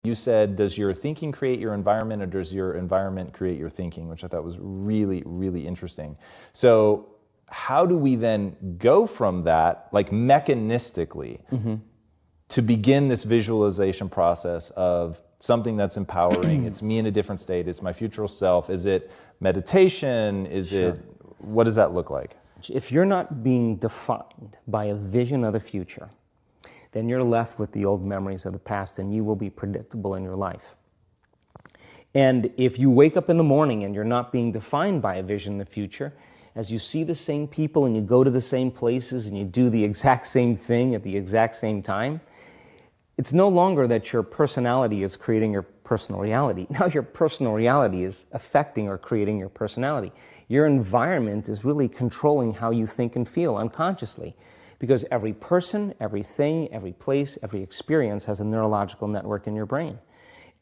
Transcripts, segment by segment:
You said, does your thinking create your environment, or does your environment create your thinking? Which I thought was really, really interesting. So how do we then go from that, like mechanistically, to begin this visualization process of something that's empowering? It's me in a different state. It's my future self. Is it meditation? Is it, what does that look like? If you're not being defined by a vision of the future, then you're left with the old memories of the past, and you will be predictable in your life. And if you wake up in the morning and you're not being defined by a vision in the future, as you see the same people and you go to the same places and you do the exact same thing at the exact same time, it's no longer that your personality is creating your personal reality. Now your personal reality is affecting or creating your personality. Your environment is really controlling how you think and feel unconsciously. Because every person, everything, every place, every experience has a neurological network in your brain.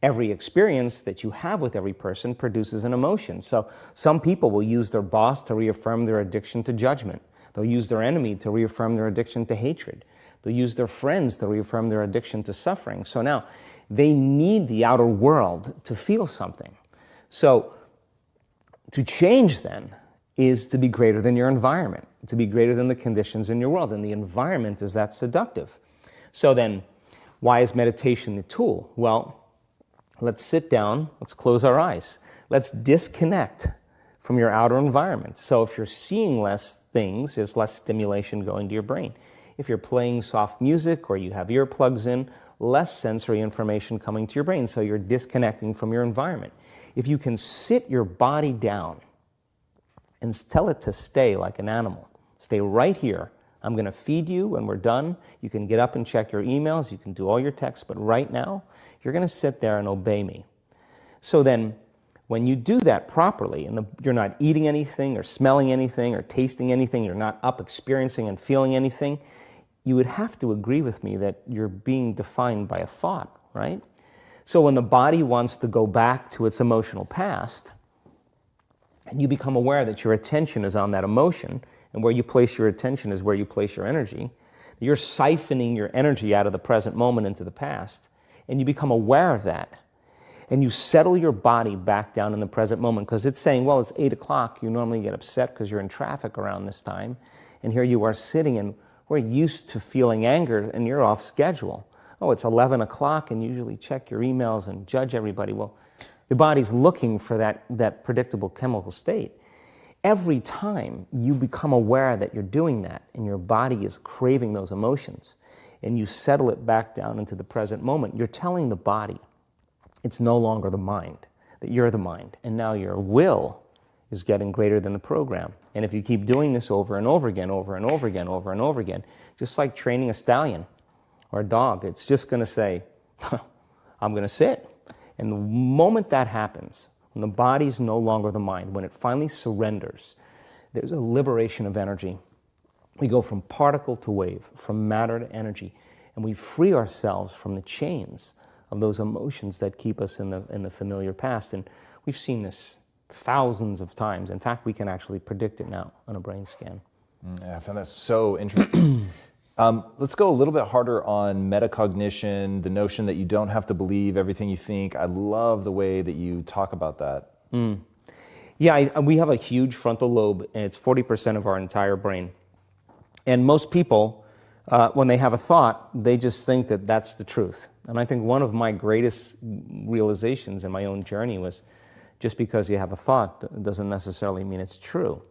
Every experience that you have with every person produces an emotion. So some people will use their boss to reaffirm their addiction to judgment. They'll use their enemy to reaffirm their addiction to hatred. They'll use their friends to reaffirm their addiction to suffering. So now they need the outer world to feel something. So to change then is to be greater than your environment, to be greater than the conditions in your world. And the environment is that seductive. So then, why is meditation the tool? Well, let's sit down, let's close our eyes. Let's disconnect from your outer environment. So if you're seeing less things, there's less stimulation going to your brain. If you're playing soft music or you have earplugs in, less sensory information coming to your brain, so you're disconnecting from your environment. If you can sit your body down and tell it to stay like an animal. Stay right here. I'm going to feed you when we're done. You can get up and check your emails. You can do all your texts. But right now, you're going to sit there and obey me. So then, when you do that properly, and you're not eating anything or smelling anything or tasting anything, you're not up experiencing and feeling anything, you would have to agree with me that you're being defined by a thought, right? So when the body wants to go back to its emotional past, and you become aware that your attention is on that emotion, and where you place your attention is where you place your energy. You're siphoning your energy out of the present moment into the past, and you become aware of that. And you settle your body back down in the present moment, because it's saying, well, it's 8 o'clock. You normally get upset because you're in traffic around this time, and here you are sitting, and we're used to feeling anger, and you're off schedule. Oh, it's 11 o'clock, and you usually check your emails and judge everybody. Well, the body's looking for that predictable chemical state. Every time you become aware that you're doing that and your body is craving those emotions and you settle it back down into the present moment, you're telling the body it's no longer the mind, that you're the mind. And now your will is getting greater than the program. And if you keep doing this over and over again, over and over again, over and over again, just like training a stallion or a dog, it's just going to say, I'm going to sit. And the moment that happens, when the body's no longer the mind, when it finally surrenders, there's a liberation of energy. We go from particle to wave, from matter to energy, and we free ourselves from the chains of those emotions that keep us in the familiar past. And we've seen this thousands of times. In fact, we can actually predict it now on a brain scan. I found that so interesting. Let's go a little bit harder on metacognition, the notion that you don't have to believe everything you think. I love the way that you talk about that. Yeah, we have a huge frontal lobe, and it's 40% of our entire brain. And most people, when they have a thought, they just think that that's the truth. And I think one of my greatest realizations in my own journey was just because you have a thought doesn't necessarily mean it's true.